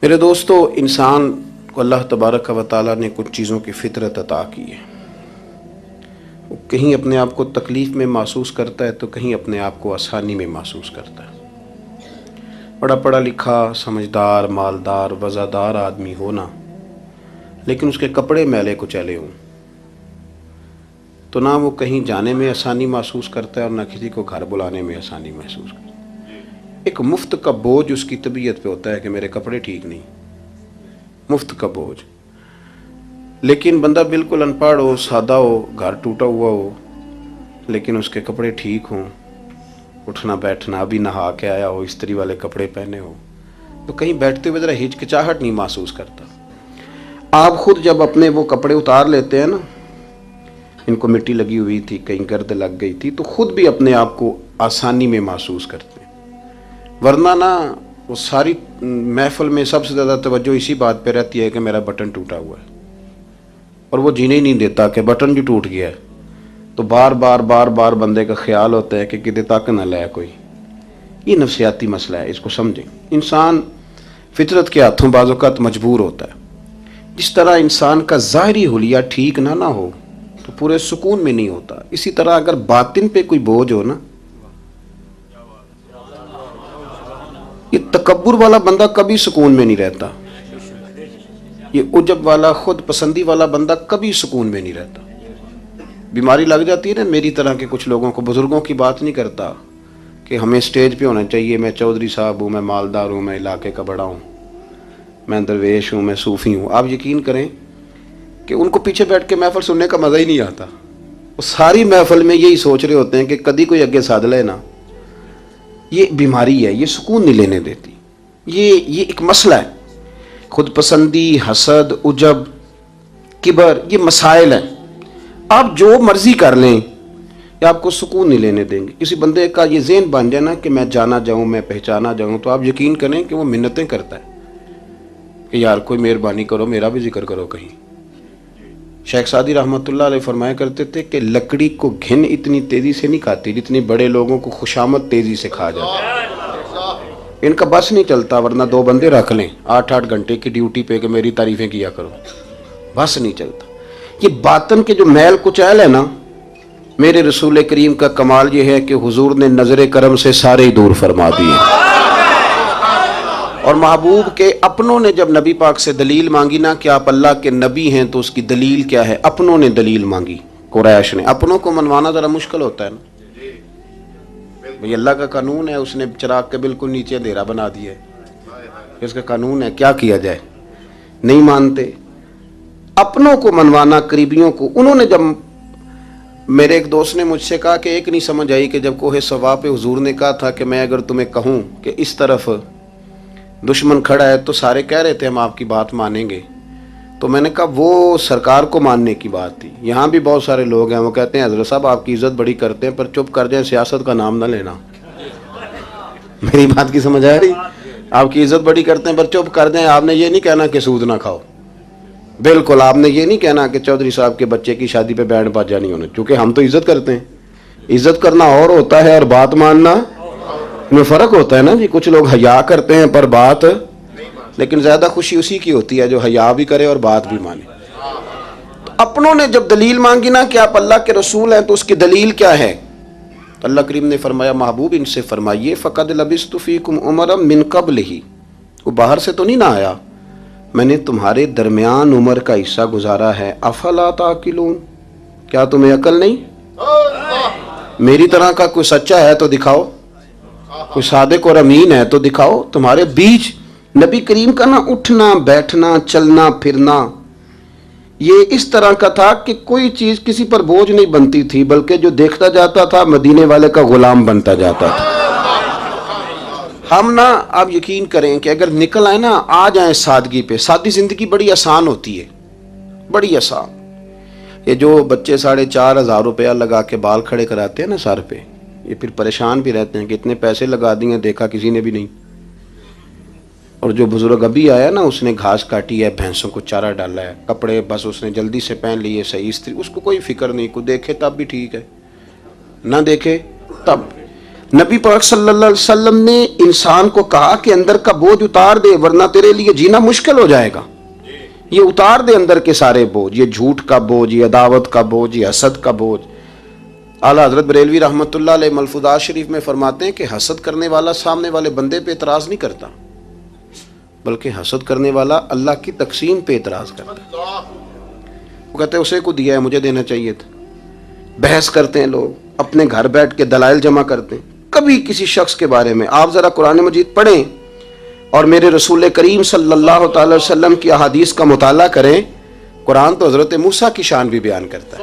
میرے دوستو، انسان کو اللہ تبارک و تعالیٰ نے کچھ چیزوں کی فطرت عطا کی ہے۔ وہ کہیں اپنے آپ کو تکلیف میں محسوس کرتا ہے تو کہیں اپنے آپ کو آسانی میں محسوس کرتا ہے۔ بڑا پڑھا لکھا، سمجھدار، مالدار، وزادار آدمی ہونا، لیکن اس کے کپڑے میلے کچیلے ہوں تو نہ وہ کہیں جانے میں آسانی محسوس کرتا ہے اور نہ کسی کو گھر بلانے میں آسانی محسوس کرتا ہے۔ ایک مفت کا بوجھ اس کی طبیعت پہ ہوتا ہے کہ میرے کپڑے ٹھیک نہیں، مفت کا بوجھ۔ لیکن بندہ بالکل ان پڑھ ہو، سادہ ہو، گھر ٹوٹا ہوا ہو، لیکن اس کے کپڑے ٹھیک ہوں، اٹھنا بیٹھنا، ابھی نہا کے آیا ہو، استری والے کپڑے پہنے ہو، تو کہیں بیٹھتے ہوئے ذرا ہچکچاہٹ نہیں محسوس کرتا۔ آپ خود جب اپنے وہ کپڑے اتار لیتے ہیں نا، ان کو مٹی لگی ہوئی تھی، کہیں گرد لگ گئی تھی، تو خود بھی اپنے آپ کو آسانی میں محسوس کرتے ہیں۔ ورنہ نا وہ ساری محفل میں سب سے زیادہ توجہ اسی بات پہ رہتی ہے کہ میرا بٹن ٹوٹا ہوا ہے، اور وہ جینے ہی نہیں دیتا کہ بٹن جو ٹوٹ گیا ہے، تو بار بار بندے کا خیال ہوتا ہے کہ کدے تک نہ لے کوئی۔ یہ نفسیاتی مسئلہ ہے، اس کو سمجھیں۔ انسان فطرت کے ہاتھوں بعض اوقات مجبور ہوتا ہے۔ جس طرح انسان کا ظاہری حلیہ ٹھیک نہ ہو تو پورے سکون میں نہیں ہوتا، اسی طرح اگر باطن پہ کوئی بوجھ ہو نا، یہ تکبر والا بندہ کبھی سکون میں نہیں رہتا، یہ عجب والا، خود پسندی والا بندہ کبھی سکون میں نہیں رہتا۔ بیماری لگ جاتی ہے نا میری طرح کے کچھ لوگوں کو، بزرگوں کی بات نہیں کرتا کہ ہمیں سٹیج پہ ہونا چاہیے، میں چودھری صاحب ہوں، میں مالدار ہوں، میں علاقے کا بڑا ہوں، میں درویش ہوں، میں صوفی ہوں۔ آپ یقین کریں کہ ان کو پیچھے بیٹھ کے محفل سننے کا مزہ ہی نہیں آتا۔ وہ ساری محفل میں یہی سوچ رہے ہوتے ہیں کہ کدی کوئی اگے ساتھ لے نا۔ یہ بیماری ہے، یہ سکون نہیں لینے دیتی، یہ ایک مسئلہ ہے۔ خود پسندی، حسد، عجب، کبر، یہ مسائل ہیں۔ آپ جو مرضی کر لیں، یہ آپ کو سکون نہیں لینے دیں گے۔ کسی بندے کا یہ ذہن بن جائے نا کہ میں جانا جاؤں، میں پہچانا جاؤں، تو آپ یقین کریں کہ وہ منتیں کرتا ہے کہ یار کوئی مہربانی کرو، میرا بھی ذکر کرو کہیں۔ شیخ سعدی رحمۃ اللہ علیہ فرمایا کرتے تھے کہ لکڑی کو گھن اتنی تیزی سے نہیں کھاتی جتنی بڑے لوگوں کو خوشامد تیزی سے کھا جاتا ہے۔ ان کا بس نہیں چلتا، ورنہ دو بندے رکھ لیں 8 گھنٹے کی ڈیوٹی پہ کہ میری تعریفیں کیا کرو، بس نہیں چلتا۔ یہ باطن کے جو میل کچیل ہے نا، میرے رسول کریم کا کمال یہ ہے کہ حضور نے نظر کرم سے سارے ہی دور فرما دیے۔ اور محبوب کے اپنوں نے جب نبی پاک سے دلیل مانگی نا کہ آپ اللہ کے نبی ہیں تو اس کی دلیل کیا ہے، اپنوں نے دلیل مانگی، قریش نے۔ اپنوں کو منوانا ذرا مشکل ہوتا ہے نا، بھئی اللہ کا قانون ہے، اس نے چراغ کے بالکل نیچے اندھیرا بنا دیا ہے، اس کا قانون ہے، کیا کیا جائے، نہیں مانتے۔ اپنوں کو منوانا، قریبیوں کو۔ انہوں نے جب، میرے ایک دوست نے مجھ سے کہا کہ ایک نہیں سمجھ آئی کہ جب کوہ صفا پہ حضور نے کہا تھا کہ میں اگر تمہیں کہوں کہ اس طرف دشمن کھڑا ہے تو سارے کہہ رہے تھے ہم آپ کی بات مانیں گے، تو میں نے کہا وہ سرکار کو ماننے کی بات تھی۔ یہاں بھی بہت سارے لوگ ہیں وہ کہتے ہیں حضرت صاحب آپ کی عزت بڑی کرتے ہیں پر چپ کر جائیں، سیاست کا نام نہ لینا۔ میری بات کی سمجھ آ رہی؟ آپ کی عزت بڑی کرتے ہیں پر چپ کر جائیں، آپ نے یہ نہیں کہنا کہ سود نہ کھاؤ، بالکل آپ نے یہ نہیں کہنا کہ چودھری صاحب کے بچے کی شادی پہ بینڈ باجا نہیں ہونا، کیونکہ ہم تو عزت کرتے ہیں۔ عزت کرنا اور ہوتا ہے اور بات ماننا میں فرق ہوتا ہے نا جی۔ کچھ لوگ حیا کرتے ہیں پر بات، لیکن زیادہ خوشی اسی کی ہوتی ہے جو حیا بھی کرے اور بات بھی مانے۔ تو اپنوں نے جب دلیل مانگی نا کہ آپ اللہ کے رسول ہیں تو اس کی دلیل کیا ہے، تو اللہ کریم نے فرمایا محبوب ان سے فرمائیے فقد لبثت فیکم عمرا من قبلہ، وہ باہر سے تو نہیں نہ آیا، میں نے تمہارے درمیان عمر کا حصہ گزارا ہے، افلا تعقلون، کیا تمہیں عقل نہیں؟ میری طرح کا کوئی سچا ہے تو دکھاؤ، کوئی صادق اور امین ہے تو دکھاؤ۔ تمہارے بیچ نبی کریم کا نا اٹھنا بیٹھنا چلنا پھرنا یہ اس طرح کا تھا کہ کوئی چیز کسی پر بوجھ نہیں بنتی تھی، بلکہ جو دیکھتا جاتا تھا مدینے والے کا غلام بنتا جاتا تھا۔ ہم نا آپ یقین کریں کہ اگر نکل آئے نا، آ جائیں سادگی پہ، سادی زندگی بڑی آسان ہوتی ہے، بڑی آسان۔ یہ جو بچے 4,500 روپیہ لگا کے بال کھڑے کراتے ہیں نا سر پہ، یہ پھر پریشان بھی رہتے ہیں کہ اتنے پیسے لگا دیے دیکھا کسی نے بھی نہیں۔ اور جو بزرگ ابھی آیا نا، اس نے گھاس کاٹی ہے، بھینسوں کو چارہ ڈالا ہے، کپڑے بس اس نے جلدی سے پہن لیے صحیح استری، اس کو کوئی فکر نہیں، کوئی دیکھے تب بھی ٹھیک ہے، نہ دیکھے تب۔ نبی پاک صلی اللہ علیہ وسلم نے انسان کو کہا کہ اندر کا بوجھ اتار دے ورنہ تیرے لیے جینا مشکل ہو جائے گا. یہ اتار دے اندر کے سارے بوجھ، یہ جھوٹ کا بوجھ، یہ عداوت کا بوجھ، یہ حسد کا بوجھ. اعلیٰ حضرت بریلوی رحمۃ اللہ علیہ ملفوظات شریف میں فرماتے ہیں کہ حسد کرنے والا سامنے والے بندے پہ اعتراض نہیں کرتا، بلکہ حسد کرنے والا اللہ کی تقسیم پہ اعتراض کرتا ہے. وہ کہتے ہیں اسے کو دیا ہے مجھے دینا چاہیے تھا. بحث کرتے ہیں لوگ، اپنے گھر بیٹھ کے دلائل جمع کرتے ہیں. کبھی کسی شخص کے بارے میں آپ ذرا قرآن مجید پڑھیں اور میرے رسول کریم صلی اللہ تعالی وسلم کی احادیث کا مطالعہ کریں. قرآن تو حضرت موسیٰ کی شان بھی بیان کرتا ہے،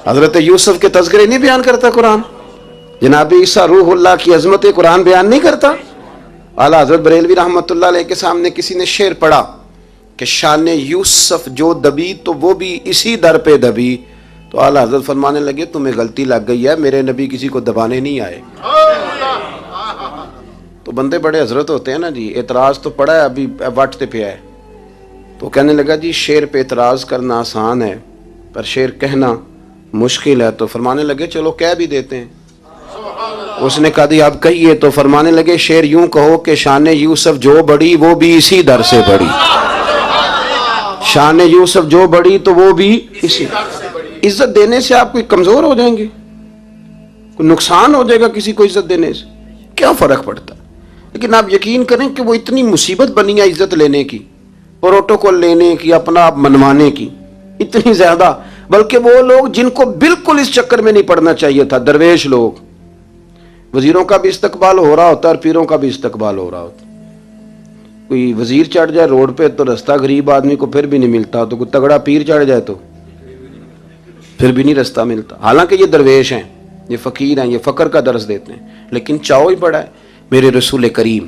حضرت یوسف کے تذکرے نہیں بیان کرتا قرآن، جناب عیسیٰ روح اللہ کی عظمت قرآن بیان نہیں کرتا. اعلیٰ حضرت بریلوی رحمۃ اللہ علیہ کے سامنے کسی نے شعر پڑھا کہ شان یوسف جو دبی تو وہ بھی اسی در پہ دبی، تو اعلیٰ حضرت فرمانے لگے تمہیں غلطی لگ گئی ہے، میرے نبی کسی کو دبانے نہیں آئے. تو بندے بڑے حضرت ہوتے ہیں نا جی، اعتراض تو پڑا ہے ابھی وٹتے پہ ہے، تو کہنے لگا جی شعر پہ اعتراض کرنا آسان ہے پر شعر کہنا مشکل ہے. تو فرمانے لگے چلو کہہ بھی دیتے ہیں. اس نے کہا دی آپ کہیے. تو فرمانے لگے شعر یوں کہو کہ شان یوسف جو بڑی وہ بھی اسی در سے بڑی، شان یوسف جو بڑی تو وہ بھی اسی. عزت دینے سے آپ کوئی کمزور ہو جائیں گے؟ کوئی نقصان ہو جائے گا کسی کو عزت دینے سے؟ کیا فرق پڑتا ہے؟ لیکن آپ یقین کریں کہ وہ اتنی مصیبت بنی ہے عزت لینے کی، پروٹوکول لینے کی، اپنا آپ منوانے کی، اتنی زیادہ. بلکہ وہ لوگ جن کو بالکل اس چکر میں نہیں پڑنا چاہیے تھا، درویش لوگ، وزیروں کا بھی استقبال ہو رہا ہوتا ہے اور پیروں کا بھی استقبال ہو رہا ہوتا. کوئی وزیر چڑھ جائے روڈ پہ تو رستہ غریب آدمی کو پھر بھی نہیں ملتا، تو کوئی تگڑا پیر چڑھ جائے تو پھر بھی نہیں رستہ ملتا. حالانکہ یہ درویش ہیں، یہ فقیر ہیں، یہ فقر کا درس دیتے ہیں، لیکن چاؤ ہی بڑا ہے. میرے رسول کریم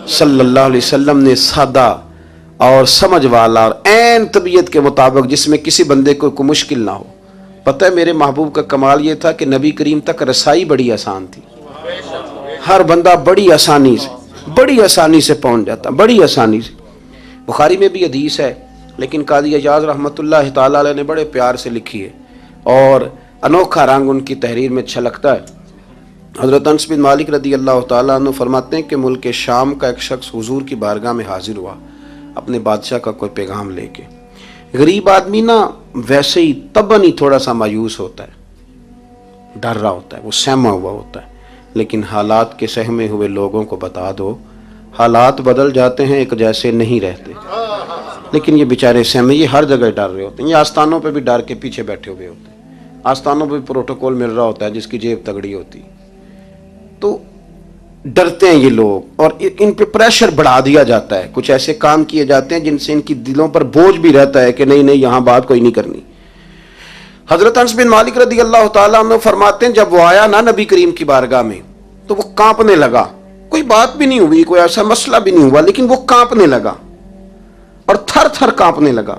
صلی اللہ علیہ وسلم نے سادہ اور سمجھ والا اور عین طبیعت کے مطابق جس میں کسی بندے کو کوئی مشکل نہ ہو. پتہ ہے میرے محبوب کا کمال یہ تھا کہ نبی کریم تک رسائی بڑی آسان تھی. ہر بندہ بڑی آسانی سے پہنچ جاتا، بڑی آسانی سے. بخاری میں بھی حدیث ہے لیکن قاضی اعجاز رحمۃ اللہ تعالی علیہ نے بڑے پیار سے لکھی ہے اور انوکھا رنگ ان کی تحریر میں چھلکتا ہے. حضرت انس بن مالک رضی اللہ تعالیٰ عنہ فرماتے ہیں کہ ملک شام کا ایک شخص حضور کی بارگاہ میں حاضر ہوا اپنے بادشاہ کا کوئی پیغام لے کے. غریب آدمی نا ویسے ہی طبعاً ہی تھوڑا سا مایوس ہوتا ہے، ڈر رہا ہوتا ہے، وہ سہما ہوا ہوتا ہے. لیکن حالات کے سہمے ہوئے لوگوں کو بتا دو حالات بدل جاتے ہیں، ایک جیسے نہیں رہتے. لیکن یہ بیچارے سہمے، یہ ہر جگہ ڈر رہے ہوتے ہیں. یہ آستانوں پہ بھی ڈر کے پیچھے بیٹھے ہوئے ہوتے ہیں، آستانوں پہ بھی پروٹوکول مل رہا ہوتا ہے جس کی جیب تگڑی ہوتی. تو ڈرتے ہیں یہ لوگ اور ان پہ پریشر بڑھا دیا جاتا ہے. کچھ ایسے کام کیے جاتے ہیں جن سے ان کی دلوں پر بوجھ بھی رہتا ہے کہ نہیں یہاں بات کوئی نہیں کرنی. حضرت انس بن مالک رضی اللہ تعالیٰ عنہ فرماتے ہیں جب وہ آیا نا نبی کریم کی بارگاہ میں تو وہ کانپنے لگا. کوئی بات بھی نہیں ہوئی، کوئی ایسا مسئلہ بھی نہیں ہوا، لیکن وہ کانپنے لگا اور تھر تھر کانپنے لگا.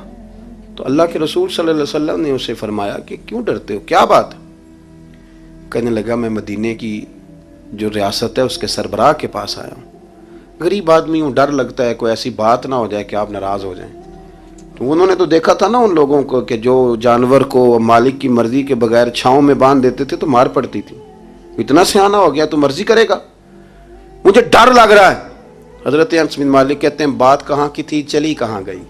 تو اللہ کے رسول صلی اللہ علیہ وسلم نے اسے فرمایا کہ کیوں ڈرتے ہو، کیا بات ہے؟ کہنے لگا میں مدینے کی جو ریاست ہے اس کے سربراہ کے پاس آیا ہوں. غریب آدمی ہوں، ڈر لگتا ہے کوئی ایسی بات نہ ہو جائے کہ آپ ناراض ہو جائیں. تو انہوں نے تو دیکھا تھا نا ان لوگوں کو کہ جو جانور کو مالک کی مرضی کے بغیر چھاؤں میں باندھ دیتے تھے تو مار پڑتی تھی. اتنا سیانہ ہو گیا تو مرضی کرے گا، مجھے ڈر لگ رہا ہے. حضرت انس بن مالک کہتے ہیں بات کہاں کی تھی چلی کہاں گئی.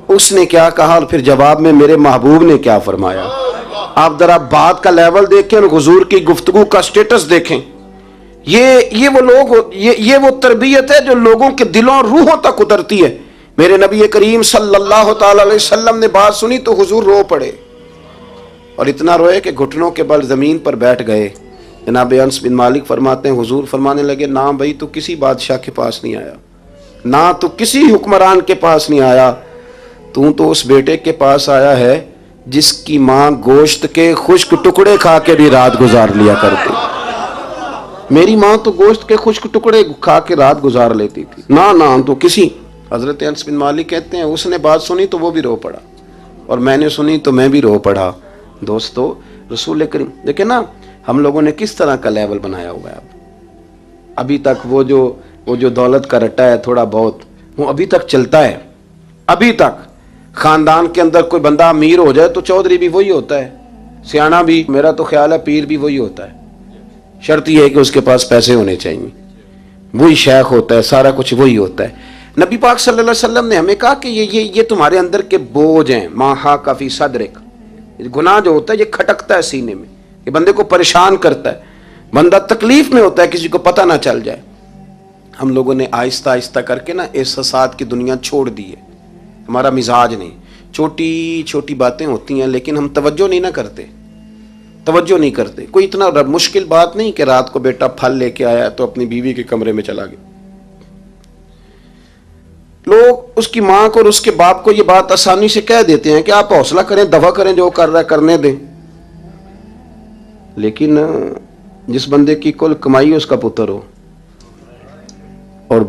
اس نے کیا کہا اور پھر جواب میں میرے محبوب نے کیا فرمایا. آپ ذرا بات کا لیول دیکھیں اور حضور کی گفتگو کا سٹیٹس دیکھیں. یہ وہ لوگ، یہ وہ تربیت ہے جو لوگوں کے دلوں اور روحوں تک اترتی ہے. میرے نبی کریم صلی اللہ تعالی علیہ وسلم نے بات سنی تو حضور رو پڑے اور اتنا روئے کہ گھٹنوں کے بل زمین پر بیٹھ گئے. جناب انس بن مالک فرماتے ہیں حضور فرمانے لگے نہ بھائی تو کسی بادشاہ کے پاس نہیں آیا، نہ تو کسی حکمران کے پاس نہیں آیا، تو اس بیٹے کے پاس آیا ہے جس کی ماں گوشت کے خشک ٹکڑے کھا کے بھی رات گزار لیا کرتی. میری ماں تو گوشت کے خشک ٹکڑے کھا کے رات گزار لیتی تھی، نہ تو کسی. حضرت انس بن مالک کہتے ہیں اس نے بات سنی تو وہ بھی رو پڑا اور میں نے سنی تو میں بھی رو پڑا. دوستو رسول کریم دیکھیں نا ہم لوگوں نے کس طرح کا لیول بنایا ہوا ہے. ابھی تک وہ جو دولت کا رٹا ہے تھوڑا بہت وہ ابھی تک چلتا ہے. ابھی تک خاندان کے اندر کوئی بندہ امیر ہو جائے تو چودھری بھی وہی ہوتا ہے، سیانا بھی، میرا تو خیال ہے پیر بھی وہی ہوتا ہے، شرط یہ ہے کہ اس کے پاس پیسے ہونے چاہیے، وہی شیخ ہوتا ہے، سارا کچھ وہی ہوتا ہے۔ نبی پاک صلی اللہ علیہ وسلم نے ہمیں کہا کہ یہ تمہارے اندر کے بوجھ ہیں، ما حاک فی صدرک، گناہ جو ہوتا ہے یہ کھٹکتا ہے سینے میں، یہ بندے کو پریشان کرتا ہے، بندہ تکلیف میں ہوتا ہے، کسی کو پتہ نہ چل جائے۔ ہم لوگوں نے آہستہ آہستہ کر کے نا احساسات کی دنیا چھوڑ دی ہے، ہمارا مزاج نہیں، چھوٹی چھوٹی باتیں ہوتی ہیں لیکن ہم توجہ نہیں نہ کرتے۔ کوئی اتنا مشکل بات نہیں کہ رات کو بیٹا پھل لے کے آیا تو اپنی بیوی کے کمرے میں چلا گیا۔ لوگ اس کی ماں کو اور اس کے باپ کو یہ بات آسانی سے کہہ دیتے ہیں کہ آپ حوصلہ کریں، دفع کریں، جو کر رہا ہے کرنے دیں، لیکن جس بندے کی کل کمائی اس کا پتر ہو اور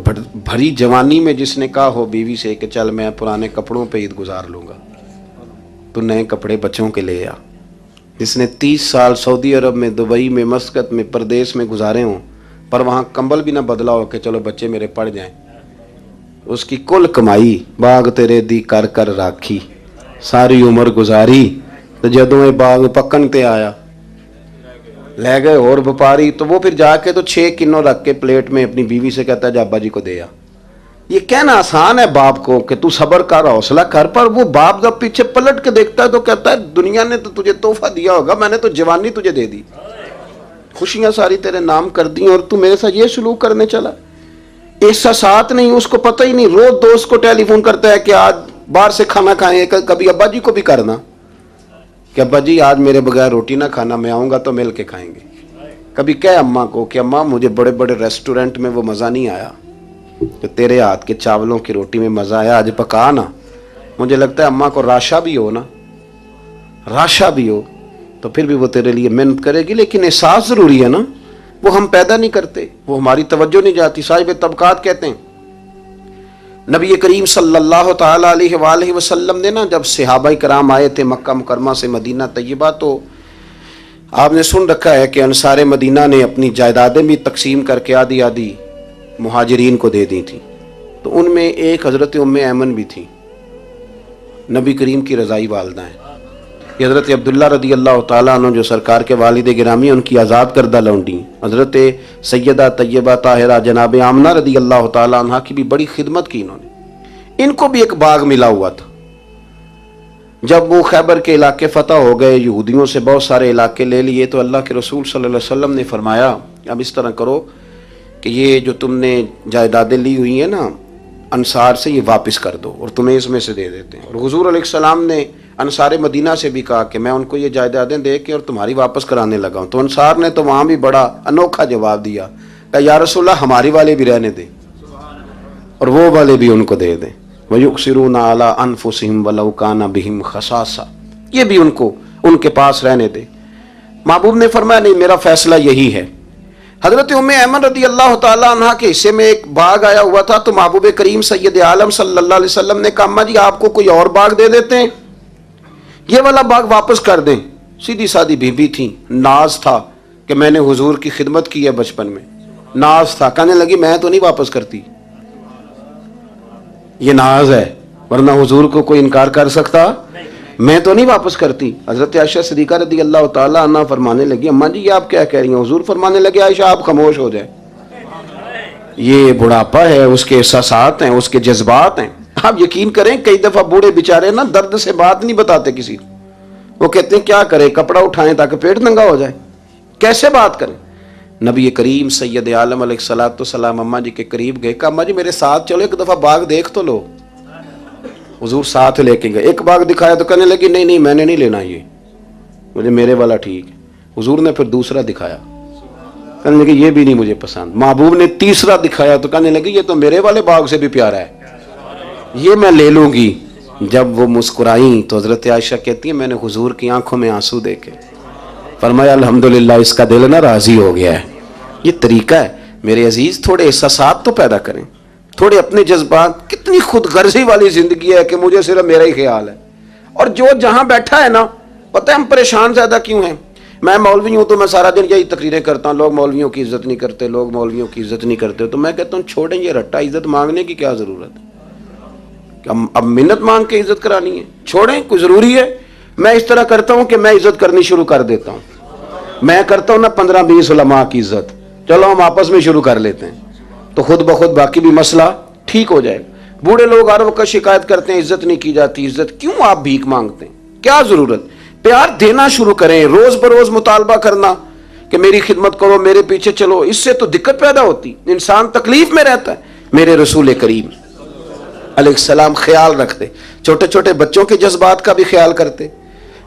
بھری جوانی میں جس نے کہا ہو بیوی سے کہ چل میں پرانے کپڑوں پہ عید گزار لوں گا، تو نئے کپڑے بچوں کے لے آ، جس نے 30 سال سعودی عرب میں، دبئی میں، مسقط میں، پردیس میں گزارے ہوں پر وہاں کمبل بھی نہ بدلا ہو کہ چلو بچے میرے پڑھ جائیں، اس کی کل کمائی باغ تیرے دی کر کر راکھی، ساری عمر گزاری، تو جدوں یہ باغ پکن تے آیا لے گئے اور وپاری، تو وہ پھر جا کے تو 6 کنوں رکھ کے پلیٹ میں اپنی بیوی سے کہتا ہے جا ابا جی کو دے آ۔ یہ کہنا آسان ہے باپ کو کہ تو صبر کر، حوصلہ کر، پر وہ باپ جب پیچھے پلٹ کے دیکھتا ہے تو کہتا ہے دنیا نے تو تجھے تحفہ دیا ہوگا، میں نے تو جوانی تجھے دے دی، خوشیاں ساری تیرے نام کر دی، اور تو میرے ساتھ یہ سلوک کرنے چلا۔ احساسات نہیں، اس کو پتہ ہی نہیں، روز دوست کو ٹیلی فون کرتا ہے کہ آج باہر سے کھانا کھائیں، کبھی ابا جی کو بھی کرنا کہ ابا جی آج میرے بغیر روٹی نہ کھانا، میں آؤں گا تو مل کے کھائیں گے۔ کبھی کہے اماں کو کہ اماں مجھے بڑے بڑے ریسٹورنٹ میں وہ مزہ نہیں آیا کہ تیرے ہاتھ کے چاولوں کی روٹی میں مزہ آیا، آج پکا نا۔ مجھے لگتا ہے اماں کو راشا بھی ہو نا، راشا بھی ہو تو پھر بھی وہ تیرے لیے محنت کرے گی، لیکن احساس ضروری ہے نا، وہ ہم پیدا نہیں کرتے، وہ ہماری توجہ نہیں جاتی۔ صاحب طبقات کہتے ہیں نبی کریم صلی اللہ تعالی علیہ وآلہ وسلم نے نا جب صحابہ کرام آئے تھے مکہ مکرمہ سے مدینہ طیبہ، تو آپ نے سن رکھا ہے کہ انصار مدینہ نے اپنی جائیدادیں بھی تقسیم کر کے آدھی آدھی مہاجرین کو دے دی تھی، تو ان میں ایک حضرت ام ایمن بھی تھی، نبی کریم کی رضائی والدہ ہیں۔ یہ حضرت عبداللہ رضی اللہ تعالیٰ عنہ جو سرکار کے والد گرامی، ان کی آزاد کردہ لونڈی حضرت سیدہ طیبہ طاہرہ جناب آمنہ رضی اللہ تعالیٰ عنہ کی بھی بڑی خدمت کی انہوں نے۔ ان کو بھی ایک باغ ملا ہوا تھا۔ جب وہ خیبر کے علاقے فتح ہو گئے، یہودیوں سے بہت سارے علاقے لے لیے، تو اللہ کے رسول صلی اللہ علیہ وسلم نے فرمایا اب اس طرح کرو کہ یہ جو تم نے جائیدادیں لی ہوئی ہیں نا انصار سے، یہ واپس کر دو اور تمہیں اس میں سے دے دیتے ہیں۔ اور حضور علیہ السلام نے انصار مدینہ سے بھی کہا کہ میں ان کو یہ جائیدادیں دے کے اور تمہاری واپس کرانے لگا ہوں، تو انصار نے تو وہاں بھی بڑا انوکھا جواب دیا کہ یا رسول اللہ ہماری والے بھی رہنے دیں اور وہ والے بھی ان کو دے دیں۔ وَيُؤْثِرُونَ عَلَىٰ أَنفُسِهِمْ وَلَوْ كَانَ بِهِمْ خَصَاصَةٌ، یہ بھی ان کے پاس رہنے دے۔ محبوب نے فرمایا نہیں، میرا فیصلہ یہی ہے۔ حضرت ام ایمن رضی اللہ تعالیٰ عنہ کے حصے میں ایک باغ آیا ہوا تھا، تو محبوب کریم سید عالم صلی اللہ علیہ وسلم نے کہا اماں جی آپ کو کوئی اور باغ دے دیتے ہیں، یہ والا باغ واپس کر دیں۔ سیدھی سادی بیوی تھی، ناز تھا کہ میں نے حضور کی خدمت کی ہے بچپن میں، ناز تھا، کہنے لگی میں تو نہیں واپس کرتی، یہ ناز ہے، ورنہ حضور کو کوئی انکار کر سکتا، میں تو نہیں واپس کرتی۔ حضرت عائشہ صدیقہ رضی اللہ تعالیٰ عنہ فرمانے لگی اماں جی یہ آپ کیا کہہ رہی ہیں؟ حضور فرمانے لگے عائشہ آپ خاموش ہو جائے، یہ بڑھاپا ہے، اس کے احساسات ہیں، اس کے جذبات ہیں۔ آپ یقین کریں کئی دفعہ بوڑھے بیچارے نا درد سے بات نہیں بتاتے کسی کو، وہ کہتے ہیں کیا کریں، کپڑا اٹھائیں تاکہ پیٹ ننگا ہو جائے، کیسے بات کریں۔ نبی کریم سید عالم علیہ الصلوۃ والسلام اماں جی کے قریب گئے، کہا اماں جی میرے ساتھ چلو ایک دفعہ باغ دیکھ تو لو۔ حضور ساتھ لے کے گئے، ایک باغ دکھایا تو کہنے لگی نہیں نہیں میں نے نہیں لینا، یہ مجھے میرے والا ٹھیک ہے۔ حضور نے پھر دوسرا دکھایا، کہنے لگی یہ بھی نہیں مجھے پسند۔ محبوب نے تیسرا دکھایا تو کہنے لگی یہ تو میرے والے باغ سے بھی پیارا ہے، یہ میں لے لوں گی۔ جب وہ مسکرائیں تو حضرت عائشہ کہتی ہیں میں نے حضور کی آنکھوں میں آنسو دیکھے، فرمایا الحمدللہ اس کا دل نا راضی ہو گیا ہے۔ یہ طریقہ ہے میرے عزیز، تھوڑے احساسات تو پیدا کریں، تھوڑے اپنے جذبات۔ کتنی خود غرضی والی زندگی ہے کہ مجھے صرف میرا ہی خیال ہے، اور جو جہاں بیٹھا ہے نا، پتہ ہے ہم پریشان زیادہ کیوں ہیں؟ میں مولوی ہوں تو میں سارا دن یہی تقریریں کرتا ہوں، لوگ مولویوں کی عزت نہیں کرتے، لوگ مولویوں کی عزت نہیں کرتے، تو میں کہتا ہوں چھوڑیں یہ رٹا، عزت مانگنے کی کیا ضرورت ہے؟ اب منت مانگ کے عزت کرانی ہے؟ چھوڑیں، کوئی ضروری ہے؟ میں اس طرح کرتا ہوں کہ میں عزت کرنی شروع کر دیتا ہوں، میں کرتا ہوں نا 15-20 علماء کی عزت، چلو ہم آپس میں شروع کر لیتے ہیں، تو خود بخود باقی بھی مسئلہ ٹھیک ہو جائے گا۔ بوڑھے لوگ ہر وقت شکایت کرتے ہیں عزت نہیں کی جاتی، عزت کیوں آپ بھیک مانگتے ہیں؟ کیا ضرورت؟ پیار دینا شروع کریں، روز بروز مطالبہ کرنا کہ میری خدمت کرو، میرے پیچھے چلو، اس سے تو دقت پیدا ہوتی، انسان تکلیف میں رہتا ہے۔ میرے رسول کریم علیہ السلام خیال رکھتے، چھوٹے چھوٹے بچوں کے جذبات کا بھی خیال کرتے،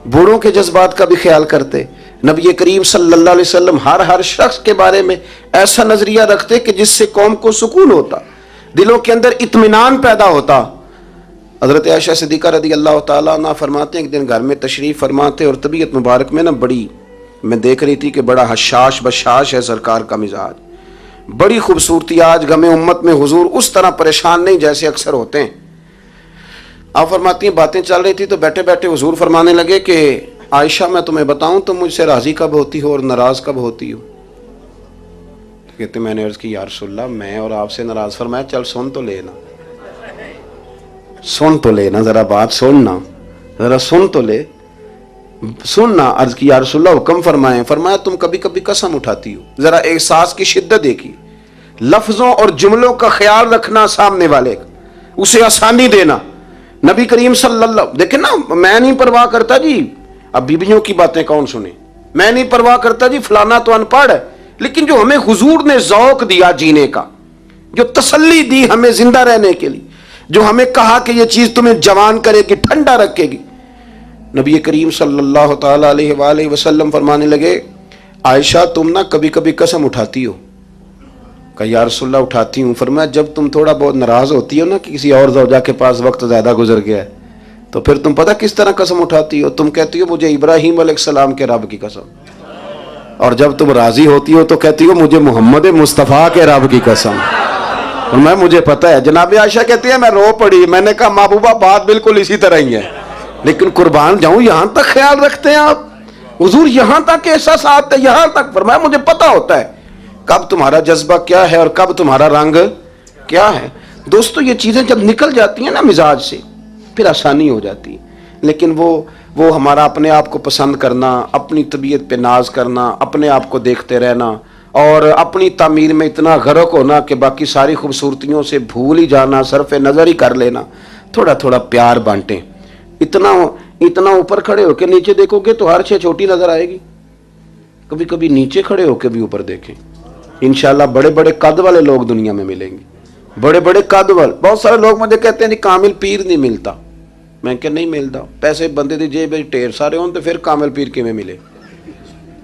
بوڑھوں کے جذبات کا بھی خیال کرتے۔ نبی کریم صلی اللہ علیہ وسلم ہر شخص کے بارے میں ایسا نظریہ رکھتے کہ جس سے قوم کو سکون ہوتا، دلوں کے اندر اطمینان پیدا ہوتا۔ حضرت عائشہ صدیقہ رضی اللہ تعالیٰ عنہ فرماتے ہیں ایک دن گھر میں تشریف فرماتے اور طبیعت مبارک میں نا بڑی، میں دیکھ رہی تھی کہ بڑا حشاش بشاش ہے سرکار کا مزاج، بڑی خوبصورتی، آج غم امت میں حضور اس طرح پریشان نہیں جیسے اکثر ہوتے ہیں۔ آپ فرماتی ہیں باتیں چل رہی تھی تو بیٹھے بیٹھے حضور فرمانے لگے کہ عائشہ میں تمہیں بتاؤں تم مجھ سے راضی کب ہوتی ہو اور ناراض کب ہوتی ہو؟ کہتے میں نے عرض کی یا رسول اللہ میں اور آپ سے ناراض؟ فرمایا چل سن تو لینا، سن تو لینا، ذرا بات سننا، ذرا سن تو لے، سننا۔ عرض کی یا رسول اللہ حکم فرمائیں۔ فرمایا تم کبھی کبھی قسم اٹھاتی ہو، ذرا احساس کی شدت دیکھی، لفظوں اور جملوں کا خیال رکھنا، سامنے والے اسے آسانی دینا۔ نبی کریم صلی اللہ، دیکھیں نا، میں نہیں پرواہ کرتا جی اب بیویوں کی باتیں کون سنے، میں نہیں پرواہ کرتا جی فلانا تو ان پڑھ ہے، لیکن جو ہمیں حضور نے ذوق دیا جینے کا، جو تسلی دی ہمیں زندہ رہنے کے لیے، جو ہمیں کہا کہ یہ چیز تمہیں جوان کرے گی، ٹھنڈا رکھے گی، نبی کریم صلی اللہ تعالی علیہ وآلہ وسلم فرمانے لگے عائشہ تم نا کبھی کبھی قسم اٹھاتی ہو؟ کہا یا رسول اللہ اٹھاتی ہوں۔ فرمایا جب تم تھوڑا بہت ناراض ہوتی ہو نا کہ کسی اور زوجہ کے پاس وقت زیادہ گزر گیا ہے، تو پھر تم پتہ کس طرح قسم اٹھاتی ہو؟ تم کہتی ہو مجھے ابراہیم علیہ السلام کے رب کی قسم، اور جب تم راضی ہوتی ہو تو کہتی ہو مجھے محمد مصطفیٰ کے رب کی قسم۔ اور میں مجھے پتہ ہے، جناب عائشہ کہتی ہے میں رو پڑی، میں نے کہا محبوبہ بات بالکل اسی طرح ہی ہے، لیکن قربان جاؤں یہاں تک خیال رکھتے ہیں آپ حضور، یہاں تک احساسات ہے، یہاں تک۔ فرمایا مجھے پتہ ہوتا ہے کب تمہارا جذبہ کیا ہے اور کب تمہارا رنگ کیا ہے۔ دوستو یہ چیزیں جب نکل جاتی ہیں نا مزاج سے پھر آسانی ہو جاتی ہے، لیکن وہ ہمارا اپنے آپ کو پسند کرنا، اپنی طبیعت پہ ناز کرنا، اپنے آپ کو دیکھتے رہنا اور اپنی تعمیر میں اتنا غرق ہونا کہ باقی ساری خوبصورتیوں سے بھول ہی جانا، صرف نظر ہی کر لینا۔ تھوڑا تھوڑا پیار بانٹیں، اتنا اوپر کھڑے ہو کے نیچے دیکھو گے تو ہر شے چھوٹی نظر آئے گی، کبھی کبھی نیچے کھڑے ہو کے بھی اوپر دیکھیں، انشاءاللہ بڑے بڑے قد والے لوگ دنیا میں ملیں گے، بڑے بڑے قد والے۔ بہت سارے لوگ مجھے کہتے ہیں کامل پیر نہیں ملتا، میں کہ نہیں ملتا، پیسے بندے دی جیب ٹھیر سارے ہوں تو پھر کامل پیر کیویں ملے؟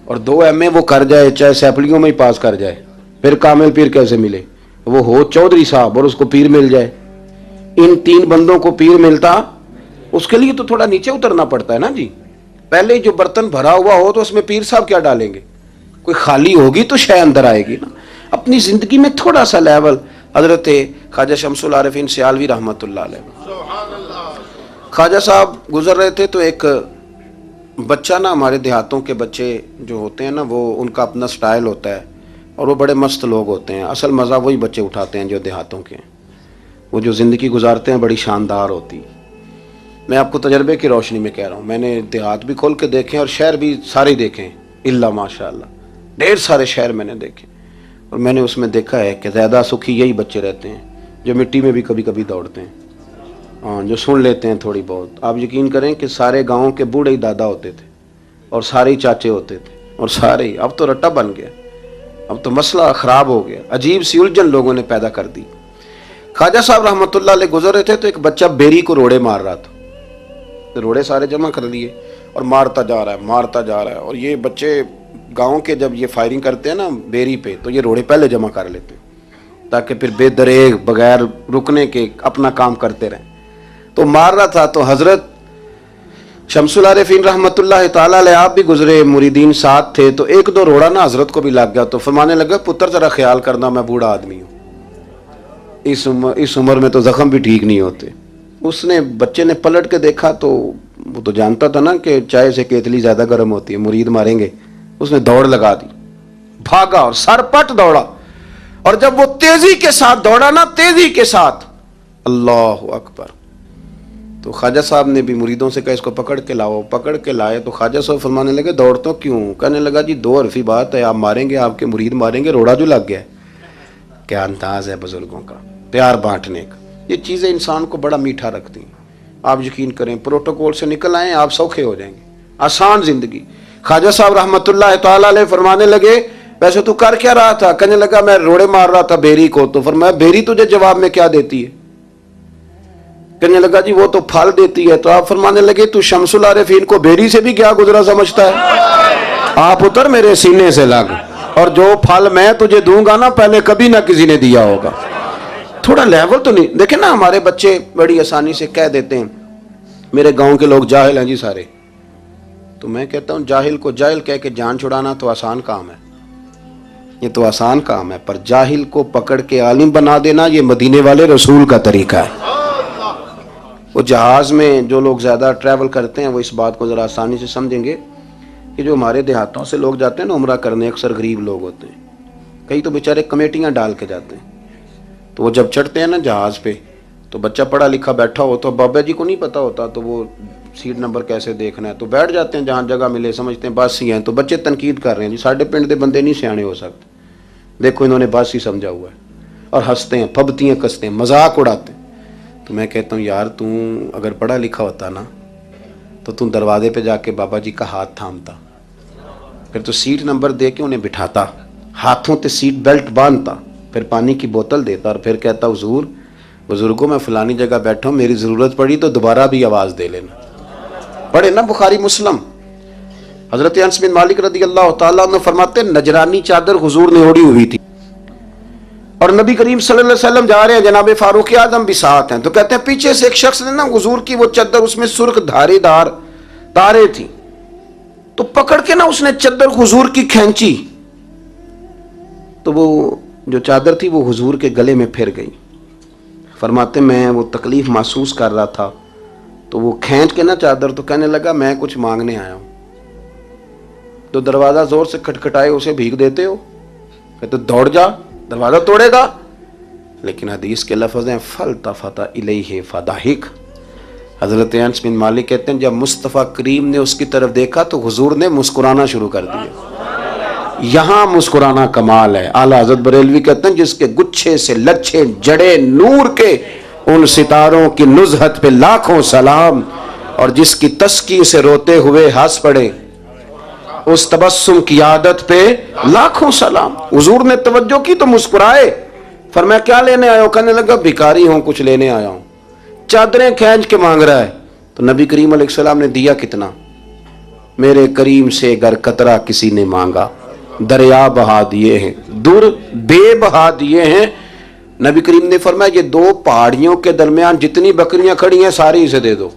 اور 2 MA وہ کر جائے چاہے سیپلیوں میں ہی پاس کر جائے، پھر کامل پیر کیسے ملے؟ وہ ہو چودھری صاحب اور اس کو پیر مل جائے، ان 3 بندوں کو پیر ملتا؟ اس کے لیے تو تھوڑا نیچے اترنا پڑتا ہے نا جی۔ پہلے جو برتن بھرا ہوا ہو تو اس میں پیر صاحب کیا ڈالیں گے؟ کوئی خالی ہوگی تو شے اندر آئے گی نا۔ اپنی زندگی میں تھوڑا سا لیول۔ حضرت خواجہ شمس العارفین سیالوی رحمۃ اللہ علیہ، خواجہ صاحب گزر رہے تھے تو ایک بچہ نا، ہمارے دیہاتوں کے بچے جو ہوتے ہیں نا وہ ان کا اپنا سٹائل ہوتا ہے اور وہ بڑے مست لوگ ہوتے ہیں، اصل مزہ وہی بچے اٹھاتے ہیں جو دیہاتوں کے ہیں، وہ جو زندگی گزارتے ہیں بڑی شاندار ہوتی۔ میں آپ کو تجربے کی روشنی میں کہہ رہا ہوں، میں نے دیہات بھی کھول کے دیکھے اور شہر بھی سارے دیکھے الا ماشاء اللہ، ڈھیر سارے شہر میں نے دیکھے، اور میں نے اس میں دیکھا ہے کہ زیادہ سکھی یہی بچے رہتے ہیں جو مٹی میں بھی کبھی کبھی دوڑتے ہیں، ہاں جو سن لیتے ہیں تھوڑی بہت۔ آپ یقین کریں کہ سارے گاؤں کے بوڑھے ہی دادا ہوتے تھے اور سارے ہی چاچے ہوتے تھے اور سارے ہی، اب تو رٹا بن گیا، اب تو مسئلہ خراب ہو گیا، عجیب سی الجھن لوگوں نے پیدا کر دی۔ خواجہ صاحب رحمۃ اللہ علیہ گزر رہے تھے تو ایک بچہ بیری کو روڑے مار رہا تھا، روڑے سارے جمع کر لیے اور مارتا جا رہا ہے، اور یہ بچے گاؤں کے جب یہ فائرنگ کرتے ہیں نا بیری پہ تو یہ روڑے پہلے جمع کر لیتے ہیں تاکہ پھر بے دریغ بغیر رکنے کے اپنا کام کرتے رہیں۔ تو مار رہا تھا تو حضرت شمس العارفین رحمۃ اللہ تعالیٰ علیہ آپ بھی گزرے، مریدین ساتھ تھے، تو 1-2 روڑا نا حضرت کو بھی لگ گیا، تو فرمانے لگا پتر ذرا خیال کرنا میں بوڑھا آدمی ہوں، اس عمر میں تو زخم بھی ٹھیک نہیں ہوتے۔ اس نے بچے نے پلٹ کے دیکھا تو وہ تو جانتا تھا نا کہ چائے سے کیتلی زیادہ گرم ہوتی ہے، مرید ماریں گے، اس نے دوڑ لگا دی، بھاگا اور سر پٹ دوڑا، اور جب وہ تیزی کے ساتھ دوڑا نا، تیزی کے ساتھ، اللہ اکبر، تو خواجہ صاحب نے بھی مریدوں سے کہا اس کو پکڑ کے لاؤ، پکڑ کے لائے تو خواجہ صاحب فرمانے لگے دوڑ تو کیوں؟ کہنے لگا جی دو حرفی بات ہے، آپ ماریں گے، آپ کے مرید ماریں گے، روڑا جو لگ گیا ہے۔ کیا انداز ہے بزرگوں کا، پیار بانٹنے کا، یہ چیزیں انسان کو بڑا میٹھا رکھتی ہیں۔ آپ یقین کریں پروٹوکول سے نکل آئیں آپ سوکھے ہو جائیں گے، آسان زندگی۔ خواجہ صاحب رحمۃ اللہ تعالی علیہ فرمانے لگے ویسے تو کر کیا رہا تھا؟ کہنے لگا میں روڑے مار رہا تھا بیری کو۔ تو فرمایا بیری تجھے جواب میں کیا دیتی ہے؟ کہنے لگا جی وہ تو پھل دیتی ہے۔ تو آپ فرمانے لگے تو شمس العارفین کو بیری سے بھی کیا گزرا سمجھتا ہے؟ آپ اتر میرے سینے سے لگ، اور جو پھل میں تجھے دوں گا نا پہلے کبھی نہ کسی نے دیا ہوگا۔ تھوڑا لیول تو نہیں دیکھیں نا، ہمارے بچے بڑی آسانی سے کہہ دیتے ہیں میرے گاؤں کے لوگ جاہل ہیں جی سارے۔ تو میں کہتا ہوں جاہل کو جاہل کہہ کے جان چھڑانا تو آسان کام ہے، یہ تو آسان کام ہے، پر جاہل کو پکڑ کے عالم بنا دینا یہ مدینے والے رسول کا طریقہ ہے۔ وہ جہاز میں جو لوگ زیادہ ٹریول کرتے ہیں وہ اس بات کو ذرا آسانی سے سمجھیں گے کہ جو ہمارے دیہاتوں سے لوگ جاتے ہیں نا عمرہ کرنے، اکثر غریب لوگ ہوتے ہیں، کئی تو بیچارے کمیٹیاں ڈال کے جاتے ہیں۔ تو وہ جب چڑھتے ہیں نا جہاز پہ تو بچہ پڑھا لکھا بیٹھا ہو تو بابا جی کو نہیں پتا ہوتا، تو وہ سیٹ نمبر کیسے دیکھنا ہے، تو بیٹھ جاتے ہیں جہاں جگہ ملے، سمجھتے ہیں بس ہی ہیں۔ تو بچے تنقید کر رہے ہیں جی ساڈے پنڈ دے بندے نہیں سیانے ہو سکتے، دیکھو انہوں نے بس ہی سمجھا ہوا ہے، اور ہنستے ہیں، پھبتی ہیں، کستے ہیں، مذاق اڑاتے ہیں۔ تو میں کہتا ہوں یار تو اگر پڑھا لکھا ہوتا نا تو تم دروازے پہ جا کے بابا جی کا ہاتھ تھامتا، پھر تو سیٹ نمبر دے کے انہیں بٹھاتا، ہاتھوں تے سیٹ بیلٹ باندھتا، پھر پانی کی بوتل دیتا اور پھر کہتا حضور بزرگوں میں فلانی جگہ بیٹھا ہوں، میری ضرورت پڑی تو دوبارہ بھی آواز دے لینا۔ پڑھے نا بخاری مسلم، حضرت انس بن مالک رضی اللہ تعالیٰ عنہ فرماتے ہیں نجرانی چادر حضور نے اوڑھی ہوئی تھی اور نبی کریم صلی اللہ علیہ وسلم جا رہے ہیں، جناب فاروق اعظم بھی ساتھ ہیں، تو کہتے ہیں پیچھے سے ایک شخص نے نا حضور کی وہ چادر، اس میں سرخ دھاری دار تارے تھی، تو پکڑ کے نا اس نے چادر حضور کی کھینچی، تو وہ جو چادر تھی وہ حضور کے گلے میں پھر گئی۔ فرماتے میں وہ تکلیف محسوس کر رہا تھا، تو وہ کھینچ کے نا چادر، تو کہنے لگا میں کچھ مانگنے آیا ہوں۔ تو دروازہ زور سے کھٹکھٹائے اسے بھیگ دیتے ہو، کہتے دوڑ جا دروازہ توڑے گا، لیکن حدیث کے لفظ ہیں فَالْتَفَتَ إِلَيْهِ فَضَحِكَ۔ حضرت انس بن مالک کہتے ہیں جب مصطفیٰ کریم نے اس کی طرف دیکھا تو حضور نے مسکرانا شروع کر دیا۔ یہاں مسکرانا کمال ہے۔ اعلیٰ حضرت بریلوی کہتے ہیں جس کے گچھے سے لچھے جڑے نور کے ان ستاروں کی نزہت پہ لاکھوں سلام، اور جس کی تسکی سے روتے ہوئے ہنس پڑے اس تبسم کی عادت پہ لاکھوں سلام۔ حضور نے توجہ کی تو مسکرائے، فرمایا کیا لینے آیا ہو؟ کہنے لگا بھکاری ہوں کچھ لینے آیا ہوں۔ چادریں کھینچ کے مانگ رہا ہے، تو نبی کریم علیہ السلام نے دیا کتنا؟ میرے کریم سے گر قطرہ کسی نے مانگا دریا بہا دیے ہیں، دور بے بہا دیے ہیں۔ نبی کریم نے فرمایا یہ دو پہاڑیوں کے درمیان جتنی بکریاں کھڑی ہیں ساری اسے دے دو،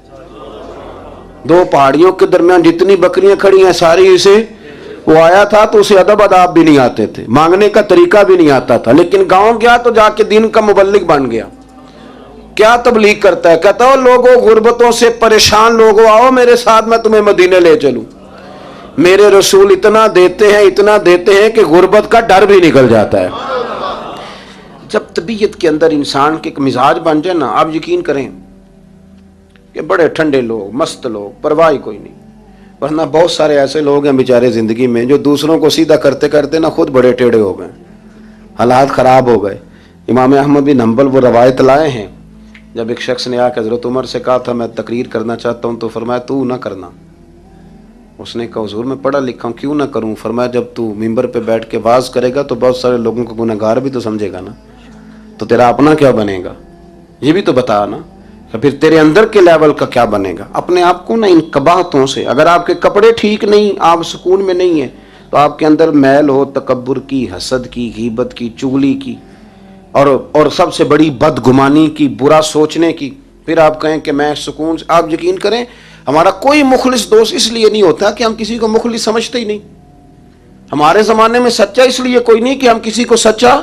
دو پہاڑیوں کے درمیان جتنی بکریاں کھڑی ہیں ساری اسے۔ وہ آیا تھا تو اسے ادب آداب بھی نہیں آتے تھے، مانگنے کا طریقہ بھی نہیں آتا تھا، لیکن گاؤں گیا تو جا کے دین کا مبلغ بن گیا۔ کیا تبلیغ کرتا ہے؟ کہتا ہو لوگوں غربتوں سے پریشان لوگوں آؤ میرے ساتھ میں تمہیں مدینے لے چلوں۔ میرے رسول اتنا دیتے ہیں کہ غربت کا ڈر بھی نکل جاتا ہے۔ جب طبیعت کے اندر انسان کے ایک مزاج بن جائے نا، آپ یقین کریں کہ بڑے ٹھنڈے لوگ، مست لوگ، پرواہ کوئی نہیں، ورنہ بہت سارے ایسے لوگ ہیں بیچارے زندگی میں جو دوسروں کو سیدھا کرتے کرتے نا خود بڑے ٹیڑے ہو گئے، حالات خراب ہو گئے۔ امام احمد بن حنبل وہ روایت لائے ہیں، جب ایک شخص نے آ کے حضرت عمر سے کہا تھا میں تقریر کرنا چاہتا ہوں، تو فرمایا تو نہ کرنا۔ اس نے کہا حضور میں پڑھا لکھا ہوں کیوں نہ کروں؟ فرمایا جب تو ممبر پہ بیٹھ کے واز کرے گا تو بہت سارے لوگوں کو گنہگار بھی تو سمجھے گا نا، تو تیرا اپنا کیا بنے گا یہ بھی تو بتا نا، تو پھر تیرے اندر کے لیول کا کیا بنے گا؟ اپنے آپ کو نا ان قباحتوں سے، اگر آپ کے کپڑے ٹھیک نہیں، آپ سکون میں نہیں ہیں، تو آپ کے اندر میل ہو تکبر کی، حسد کی، غیبت کی، چغلی کی، اور سب سے بڑی بدگمانی کی، برا سوچنے کی، پھر آپ کہیں کہ میں سکون سے۔ آپ یقین کریں ہمارا کوئی مخلص دوست اس لیے نہیں ہوتا کہ ہم کسی کو مخلص سمجھتے ہی نہیں۔ ہمارے زمانے میں سچا اس لیے کوئی نہیں کہ ہم کسی کو سچا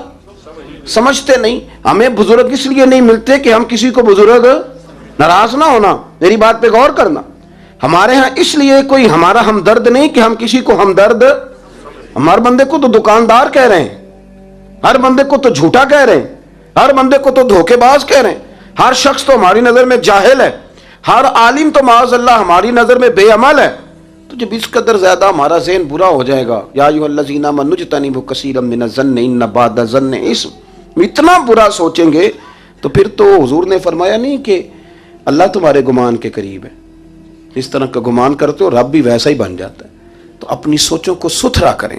سمجھتے نہیں۔ ہمیں بزرگ اس لیے نہیں ملتے کہ ہم کسی کو بزرگ ناراض نہ ہونا، میری بات پہ غور کرنا۔ ہمارے ہاں اس لیے کوئی ہمارا ہمدرد نہیں کہ ہم کسی کو ہمدرد، ہمارے بندے کو تو دکاندار کہہ رہے ہیں، ہر بندے کو تو جھوٹا کہہ رہے ہیں، ہر بندے کو تو دھوکے باز کہہ رہے ہیں، ہر شخص تو ہماری نظر میں جاہل ہے، ہر عالم تو معاذ اللہ ہماری نظر میں بے عمل ہے، تو جب اس قدر زیادہ ہمارا ذہن برا ہو جائے گا، یا ایھا الذین آمنوا اجتنبوا کثیرا من الظن ان بعض الظن اثم، اتنا برا سوچیں گے تو پھر تو حضور نے فرمایا نہیں کہ اللہ تمہارے گمان کے قریب ہے، اس طرح کا گمان کرتے ہو رب بھی ویسا ہی بن جاتا ہے۔ تو اپنی سوچوں کو ستھرا کریں،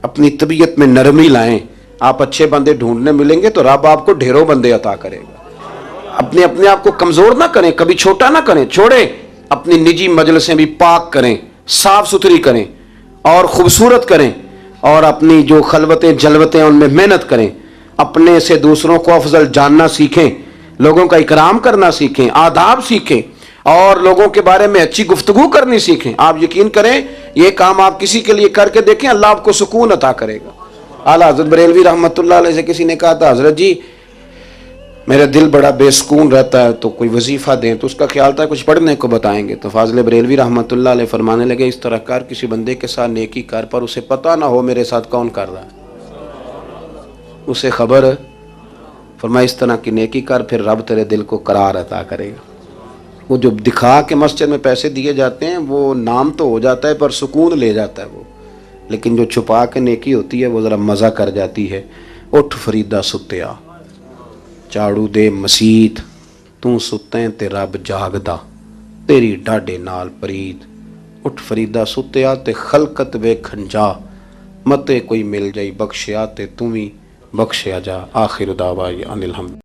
اپنی طبیعت میں نرمی لائیں۔ آپ اچھے بندے ڈھونڈنے ملیں گے تو رب آپ کو ڈھیروں بندے عطا کرے گا۔ اپنے آپ کو کمزور نہ کریں، کبھی چھوٹا نہ کریں، چھوڑیں۔ اپنی نجی مجلسیں بھی پاک کریں، صاف ستھری کریں اور خوبصورت کریں، اور اپنی جو خلوتیں جلوتیں ان میں محنت کریں۔ اپنے سے دوسروں کو افضل جاننا سیکھیں، لوگوں کا اکرام کرنا سیکھیں، آداب سیکھیں، اور لوگوں کے بارے میں اچھی گفتگو کرنی سیکھیں۔ آپ یقین کریں یہ کام آپ کسی کے لیے کر کے دیکھیں، اللہ آپ کو سکون عطا کرے گا۔ اعلیٰ حضرت بریلوی رحمۃ اللہ علیہ سے کسی نے کہا تھا، حضرت جی میرا دل بڑا بے سکون رہتا ہے تو کوئی وظیفہ دیں، تو اس کا خیال تھا کچھ پڑھنے کو بتائیں گے۔ تو فاضل بریلوی رحمۃ اللہ علیہ فرمانے لگے، اس طرح کر، کسی بندے کے ساتھ نیکی کر، پر اسے پتہ نہ ہو میرے ساتھ کون کر رہا ہے، اسے خبر۔ فرمایا اس طرح کی نیکی کر، پھر رب تیرے دل کو قرار عطا کرے گا۔ وہ جو دکھا کے مسجد میں پیسے دیے جاتے ہیں وہ نام تو ہو جاتا ہے پر سکون لے جاتا ہے وہ، لیکن جو چھپا کے نیکی ہوتی ہے وہ ذرا مزہ کر جاتی ہے۔ اٹھ فریدا ستیا چاڑو دے مسیت، تو ستیں تے رب جاگدا، تیری ڈاڈے نال پرید۔ اٹھ فریدا ستیا تے خلقت ویکھن جا، متے کوئی مل جائی بخشیا تے توں وی بخشیا جا۔ آخر دعوانا ان الحمد۔